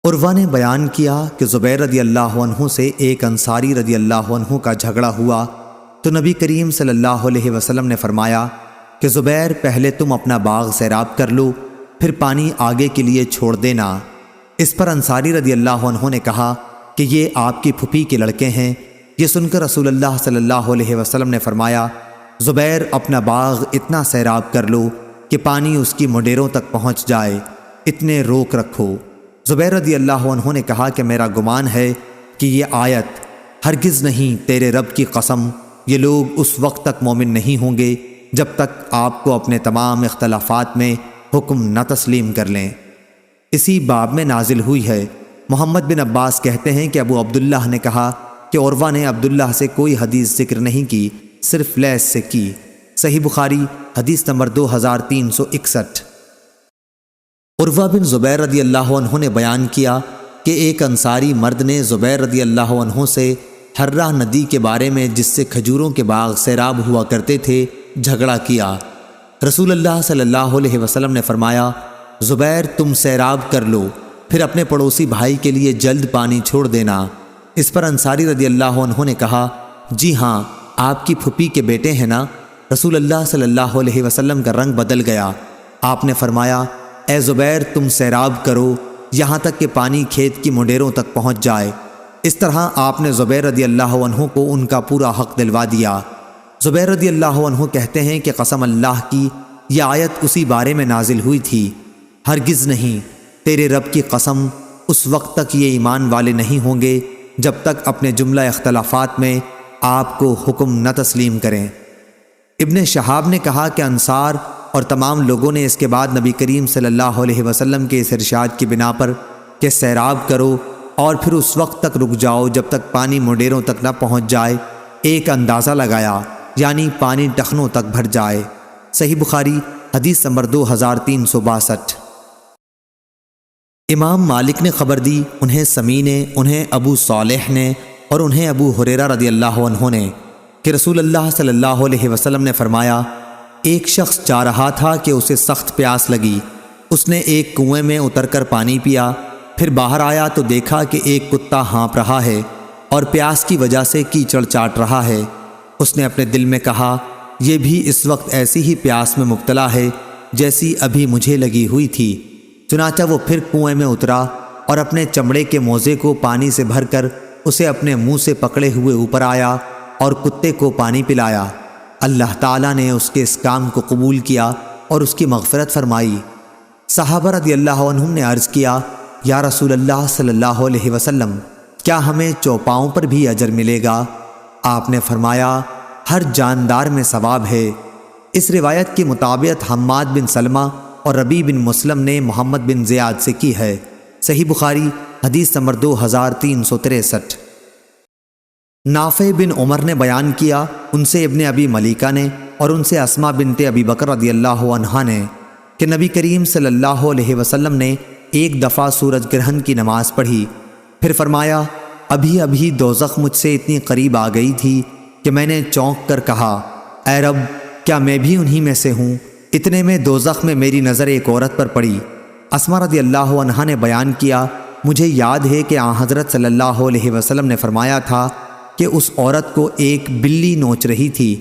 عروہ نے بیان کیا کہ زبیر رضی اللہ عنہ سے ایک انصاری رضی اللہ عنہ کا جھگڑا ہوا تو نبی کریم صلی اللہ علیہ وسلم نے فرمایا کہ زبیر پہلے تم اپنا باغ سیراب کر لو، پھر پانی آگے کے لیے چھوڑ دینا۔ اس پر انصاری رضی اللہ عنہ نے کہا کہ یہ آپ کی پھوپھی کے لڑکے ہیں۔ یہ سن کر رسول اللہ صلی اللہ علیہ وسلم نے فرمایا زبیر اپنا باغ اتنا سیراب کر لو کہ پانی اس کی منڈیروں تک پہنچ جائے، اتنے روک رکھو۔ زبیر رضی اللہ عنہ نے کہا کہ میرا گمان ہے کہ یہ آیت ہرگز نہیں، تیرے رب کی قسم یہ لوگ اس وقت تک مومن نہیں ہوں گے جب تک آپ کو اپنے تمام اختلافات میں حکم نہ تسلیم کر لیں۔ اسی باب میں نازل ہوئی ہے۔ محمد بن عباس کہتے ہیں کہ ابو عبداللہ نے کہا کہ عروہ نے عبداللہ سے کوئی حدیث ذکر نہیں کی، صرف لیث سے کی۔ صحیح بخاری حدیث نمبر 2361۔ عروہ بن زبیر رضی اللہ عنہ نے بیان کیا کہ ایک انصاری مرد نے زبیر رضی اللہ عنہ سے حرہ ندی کے بارے میں، جس سے کھجوروں کے باغ سیراب ہوا کرتے تھے، جھگڑا کیا۔ رسول اللہ صلی اللہ علیہ وسلم نے فرمایا زبیر تم سیراب کر لو، پھر اپنے پڑوسی بھائی کے لیے جلد پانی چھوڑ دینا۔ اس پر انصاری رضی اللہ عنہ نے کہا جی ہاں، آپ کی پھوپھی کے بیٹے ہیں نا؟ رسول اللہ صلی اللہ علیہ وسلم کا رنگ بدل گیا۔ آپ نے فرمایا اے زبیر تم سیراب کرو یہاں تک کہ پانی کھیت کی منڈیروں تک پہنچ جائے۔ اس طرح آپ نے زبیر رضی اللہ عنہ کو ان کا پورا حق دلوا دیا۔ زبیر رضی اللہ عنہ کہتے ہیں کہ قسم اللہ کی یہ آیت اسی بارے میں نازل ہوئی تھی، ہرگز نہیں، تیرے رب کی قسم اس وقت تک یہ ایمان والے نہیں ہوں گے جب تک اپنے جملہ اختلافات میں آپ کو حکم نہ تسلیم کریں۔ ابن شہاب نے کہا کہ انصار اور تمام لوگوں نے اس کے بعد نبی کریم صلی اللہ علیہ وسلم کے اس ارشاد کی بنا پر کہ سیراب کرو اور پھر اس وقت تک رک جاؤ جب تک پانی منڈیروں تک نہ پہنچ جائے، ایک اندازہ لگایا، یعنی پانی ٹخنوں تک بھر جائے۔ صحیح بخاری حدیث نمبر 2362۔ امام مالک نے خبر دی، انہیں سمی نے، انہیں ابو صالح نے اور انہیں ابو ہریرہ رضی اللہ عنہ نے کہ رسول اللہ صلی اللہ علیہ وسلم نے فرمایا ایک شخص جا رہا تھا کہ اسے سخت پیاس لگی، اس نے ایک کنویں میں اتر کر پانی پیا، پھر باہر آیا تو دیکھا کہ ایک کتا ہانپ رہا ہے اور پیاس کی وجہ سے کیچڑ چاٹ رہا ہے۔ اس نے اپنے دل میں کہا یہ بھی اس وقت ایسی ہی پیاس میں مبتلا ہے جیسی ابھی مجھے لگی ہوئی تھی۔ چنانچہ وہ پھر کنویں میں اترا اور اپنے چمڑے کے موزے کو پانی سے بھر کر اسے اپنے منہ سے پکڑے ہوئے اوپر آیا اور کتے کو پانی پلایا۔ اللہ تعالیٰ نے اس کے اس کام کو قبول کیا اور اس کی مغفرت فرمائی۔ صحابہ رضی اللہ عنہم نے عرض کیا یا رسول اللہ صلی اللہ علیہ وسلم کیا ہمیں چوپاؤں پر بھی اجر ملے گا؟ آپ نے فرمایا ہر جاندار میں ثواب ہے۔ اس روایت کی مطابقت حماد بن سلمہ اور ربیع بن مسلم نے محمد بن زیاد سے کی ہے۔ صحیح بخاری حدیث نمبر 2363۔ نافع بن عمر نے بیان کیا، ان سے ابن ابی ملیکہ نے اور ان سے اسماء بنت ابی بکر رضی اللہ عنہا نے کہ نبی کریم صلی اللہ علیہ وسلم نے ایک دفعہ سورج گرہن کی نماز پڑھی، پھر فرمایا ابھی ابھی دوزخ مجھ سے اتنی قریب آ گئی تھی کہ میں نے چونک کر کہا اے رب کیا میں بھی انہی میں سے ہوں؟ اتنے میں دوزخ میں میری نظر ایک عورت پر پڑی۔ اسماء رضی اللہ عنہا نے بیان کیا مجھے یاد ہے کہ آن حضرت صلی اللہ علیہ وسلم نے فرمایا تھا کہ اس عورت کو ایک بلی نوچ رہی تھی۔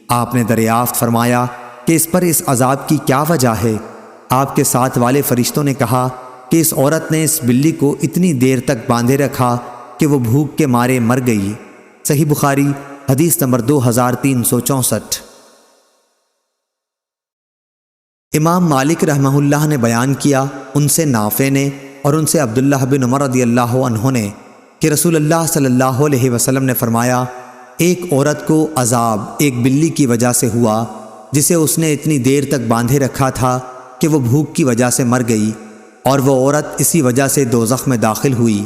آپ نے دریافت فرمایا کہ اس پر اس عذاب کی کیا وجہ ہے؟ آپ کے ساتھ والے فرشتوں نے کہا کہ اس عورت نے اس بلی کو اتنی دیر تک باندھے رکھا کہ وہ بھوک کے مارے مر گئی۔ صحیح بخاری حدیث نمبر 2364۔ امام مالک رحمہ اللہ نے بیان کیا، ان سے نافع نے اور ان سے عبداللہ بن عمر رضی اللہ عنہ نے کہ رسول اللہ صلی اللہ علیہ وسلم نے فرمایا ایک عورت کو عذاب ایک بلی کی وجہ سے ہوا جسے اس نے اتنی دیر تک باندھے رکھا تھا کہ وہ بھوک کی وجہ سے مر گئی، اور وہ عورت اسی وجہ سے دوزخ میں داخل ہوئی۔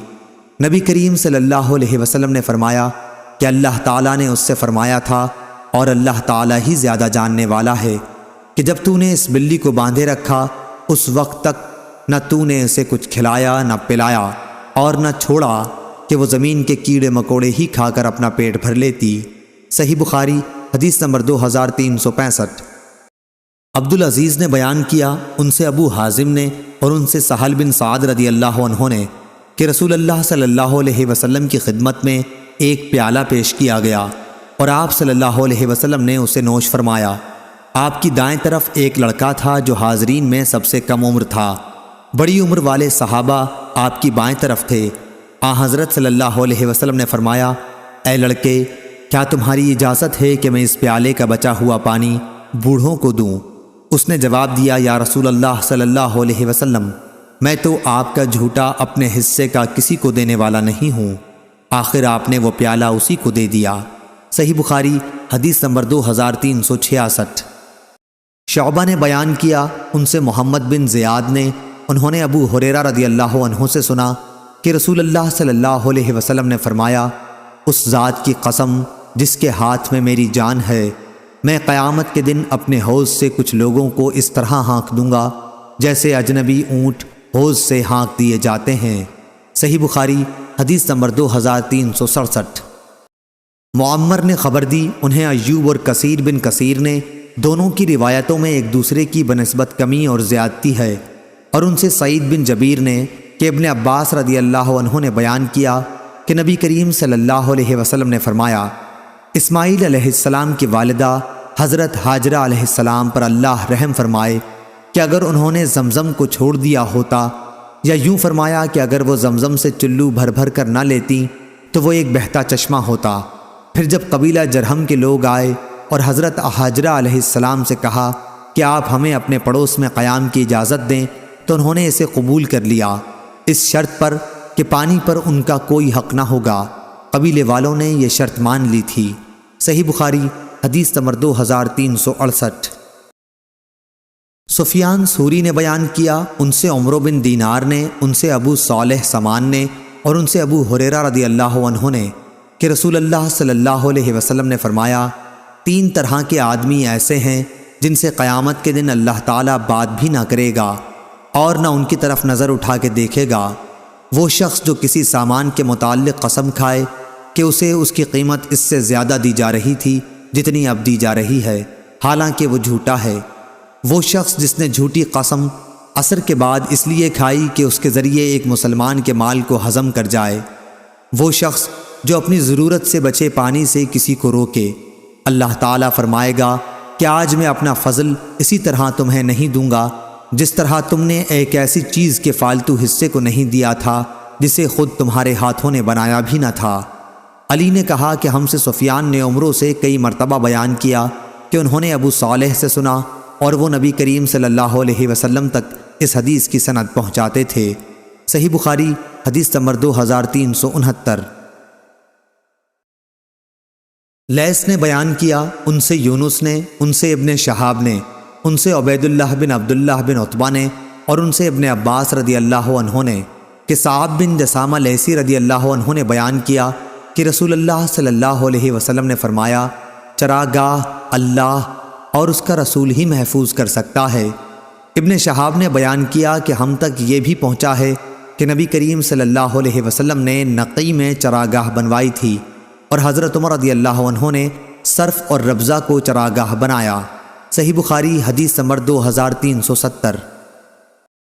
نبی کریم صلی اللہ علیہ وسلم نے فرمایا کہ اللہ تعالیٰ نے اس سے فرمایا تھا اور اللہ تعالیٰ ہی زیادہ جاننے والا ہے کہ جب تو نے اس بلی کو باندھے رکھا اس وقت تک نہ تو نے اسے کچھ کھلایا نہ پلایا اور نہ چھوڑا کہ وہ زمین کے کیڑے مکوڑے ہی کھا کر اپنا پیٹ بھر لیتی۔ صحیح بخاری حدیث نمبر 2365۔ عبدالعزیز نے بیان کیا، ان سے ابو حازم نے اور ان سے سہل بن سعد رضی اللہ عنہ نے کہ رسول اللہ صلی اللہ علیہ وسلم کی خدمت میں ایک پیالہ پیش کیا گیا اور آپ صلی اللہ علیہ وسلم نے اسے نوش فرمایا۔ آپ کی دائیں طرف ایک لڑکا تھا جو حاضرین میں سب سے کم عمر تھا۔ بڑی عمر والے صحابہ آپ کی بائیں طرف تھے۔ حضرت صلی اللہ علیہ وسلم نے فرمایا، اے لڑکے، کیا تمہاری اجازت ہے کہ میں اس پیالے کا بچا ہوا پانی بوڑھوں کو دوں؟ اس نے جواب دیا، یا رسول اللہ صلی اللہ علیہ وسلم، میں تو آپ کا جھوٹا اپنے حصے کا کسی کو دینے والا نہیں ہوں۔ آخر آپ نے وہ پیالہ اسی کو دے دیا۔ صحیح بخاری حدیث نمبر 2366۔ شعبہ نے بیان کیا، ان سے محمد بن زیاد نے، انہوں نے ابو ہریرہ رضی اللہ عنہ سے سنا کہ رسول اللہ صلی اللہ علیہ وسلم نے فرمایا، اس ذات کی قسم جس کے ہاتھ میں میری جان ہے، میں قیامت کے دن اپنے حوض سے کچھ لوگوں کو اس طرح ہانک دوں گا جیسے اجنبی اونٹ حوض سے ہانک دیے جاتے ہیں۔ صحیح بخاری حدیث نمبر 2367۔ معمر نے خبر دی، انہیں ایوب اور کثیر بن کثیر نے، دونوں کی روایتوں میں ایک دوسرے کی بنسبت کمی اور زیادتی ہے، اور ان سے سعید بن جبیر نے کہ ابن عباس رضی اللہ عنہ نے بیان کیا کہ نبی کریم صلی اللہ علیہ وسلم نے فرمایا، اسماعیل علیہ السلام کی والدہ حضرت ہاجرہ علیہ السلام پر اللہ رحم فرمائے کہ اگر انہوں نے زمزم کو چھوڑ دیا ہوتا، یا یوں فرمایا کہ اگر وہ زمزم سے چلو بھر بھر کر نہ لیتی تو وہ ایک بہتا چشمہ ہوتا۔ پھر جب قبیلہ جرہم کے لوگ آئے اور حضرت ہاجرہ علیہ السلام سے کہا کہ آپ ہمیں اپنے پڑوس میں قیام کی اجازت دیں، تو انہوں نے اسے قبول کر لیا، اس شرط پر کہ پانی پر ان کا کوئی حق نہ ہوگا۔ قبیلے والوں نے یہ شرط مان لی تھی۔ صحیح بخاری حدیث نمبر 2368۔ سفیان ثوری نے بیان کیا، ان سے عمرو بن دینار نے، ان سے ابو صالح سمان نے، اور ان سے ابو ہریرہ رضی اللہ عنہ نے کہ رسول اللہ صلی اللہ علیہ وسلم نے فرمایا، 3 طرح کے آدمی ایسے ہیں جن سے قیامت کے دن اللہ تعالیٰ بات بھی نہ کرے گا اور نہ ان کی طرف نظر اٹھا کے دیکھے گا۔ وہ شخص جو کسی سامان کے متعلق قسم کھائے کہ اسے اس کی قیمت اس سے زیادہ دی جا رہی تھی جتنی اب دی جا رہی ہے، حالانکہ وہ جھوٹا ہے۔ وہ شخص جس نے جھوٹی قسم عصر کے بعد اس لیے کھائی کہ اس کے ذریعے ایک مسلمان کے مال کو ہضم کر جائے۔ وہ شخص جو اپنی ضرورت سے بچے پانی سے کسی کو روکے، اللہ تعالیٰ فرمائے گا کہ آج میں اپنا فضل اسی طرح تمہیں نہیں دوں گا جس طرح تم نے ایک ایسی چیز کے فالتو حصے کو نہیں دیا تھا جسے خود تمہارے ہاتھوں نے بنایا بھی نہ تھا۔ علی نے کہا کہ ہم سے سفیان نے عمرو سے کئی مرتبہ بیان کیا کہ انہوں نے ابو صالح سے سنا، اور وہ نبی کریم صلی اللہ علیہ وسلم تک اس حدیث کی سند پہنچاتے تھے۔ صحیح بخاری حدیث نمبر 2369۔ لیث نے بیان کیا، ان سے یونس نے، ان سے ابن شہاب نے، ان سے عبید اللہ بن عبداللہ بن عتبہ نے، اور ان سے ابن عباس رضی اللہ عنہ نے کہ صعب بن جسامہ لیثی رضی اللہ عنہ نے بیان کیا کہ رسول اللہ صلی اللہ علیہ وسلم نے فرمایا، چراگاہ اللہ اور اس کا رسول ہی محفوظ کر سکتا ہے۔ ابن شہاب نے بیان کیا کہ ہم تک یہ بھی پہنچا ہے کہ نبی کریم صلی اللہ علیہ وسلم نے نقی میں چراگاہ بنوائی تھی، اور حضرت عمر رضی اللہ عنہ نے صرف اور ربضہ کو چراگاہ بنایا۔ صحیح بخاری حدیث نمبر 2370۔